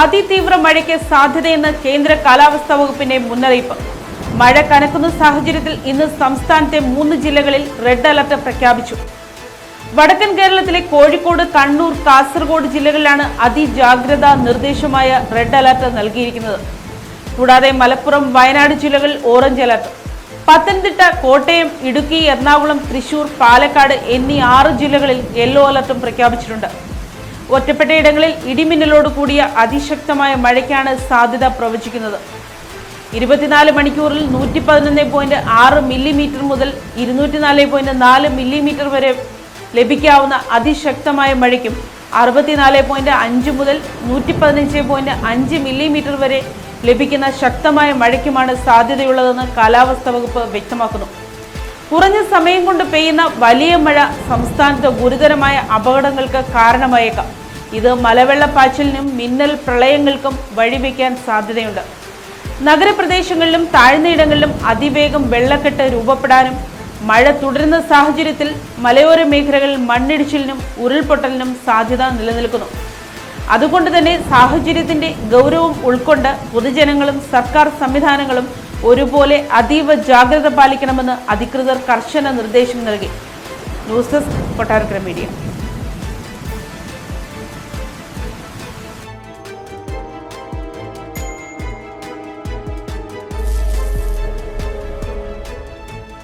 അതിതീവ്ര മഴയ്ക്ക് സാധ്യതയെന്ന് കേന്ദ്ര കാലാവസ്ഥാ വകുപ്പിന്റെ മുന്നറിയിപ്പ്. മഴ കനക്കുന്ന സാഹചര്യത്തിൽ ഇന്ന് സംസ്ഥാനത്തെ 3 ജില്ലകളിൽ റെഡ് അലർട്ട് പ്രഖ്യാപിച്ചു. വടക്കൻ കേരളത്തിലെ കോഴിക്കോട്, കണ്ണൂർ, കാസർഗോഡ് ജില്ലകളിലാണ് അതിജാഗ്രതാ നിർദ്ദേശമായ റെഡ് അലർട്ട് നൽകിയിരിക്കുന്നത്. കൂടാതെ മലപ്പുറം, വയനാട് ജില്ലകളിൽ ഓറഞ്ച് അലർട്ട്. പത്തനംതിട്ട, കോട്ടയം, ഇടുക്കി, എറണാകുളം, തൃശൂർ, പാലക്കാട് എന്നീ 6 ജില്ലകളിൽ യെല്ലോ അലർട്ടും പ്രഖ്യാപിച്ചിട്ടുണ്ട്. ഒറ്റപ്പെട്ടയിടങ്ങളിൽ ഇടിമിന്നലോട് കൂടിയ അതിശക്തമായ മഴയ്ക്കാണ് സാധ്യത പ്രവചിക്കുന്നത്. 24 മണിക്കൂറിൽ 111.6 മില്ലിമീറ്റർ മുതൽ 204.4 മില്ലിമീറ്റർ വരെ ലഭിക്കാവുന്ന അതിശക്തമായ മഴയ്ക്കും 64.5 മുതൽ 115.5 മില്ലിമീറ്റർ വരെ ലഭിക്കുന്ന ശക്തമായ മഴയ്ക്കുമാണ് സാധ്യതയുള്ളതെന്ന് കാലാവസ്ഥാ വകുപ്പ് വ്യക്തമാക്കുന്നു. കുറഞ്ഞ സമയം കൊണ്ട് പെയ്യുന്ന വലിയ മഴ സംസ്ഥാനത്ത് ഗുരുതരമായ അപകടങ്ങൾക്ക് കാരണമായേക്കാം. ഇത് മലവെള്ളപ്പാച്ചിലിനും മിന്നൽ പ്രളയങ്ങൾക്കും വഴിവെക്കാൻ സാധ്യതയുണ്ട്. നഗരപ്രദേശങ്ങളിലും താഴ്ന്നയിടങ്ങളിലും അതിവേഗം വെള്ളക്കെട്ട് രൂപപ്പെടാനും മഴ തുടരുന്ന സാഹചര്യത്തിൽ മലയോര മേഖലകളിൽ മണ്ണിടിച്ചിലിനും ഉരുൾപൊട്ടലിനും സാധ്യത നിലനിൽക്കുന്നു. അതുകൊണ്ട് തന്നെ സാഹചര്യത്തിന്റെ ഗൗരവം ഉൾക്കൊണ്ട് പൊതുജനങ്ങളും സർക്കാർ സംവിധാനങ്ങളും ഒരുപോലെ അതീവ ജാഗ്രത പാലിക്കണമെന്ന് അധികൃതർ കർശന നിർദ്ദേശം നൽകി. News desk, Kottarakkara media.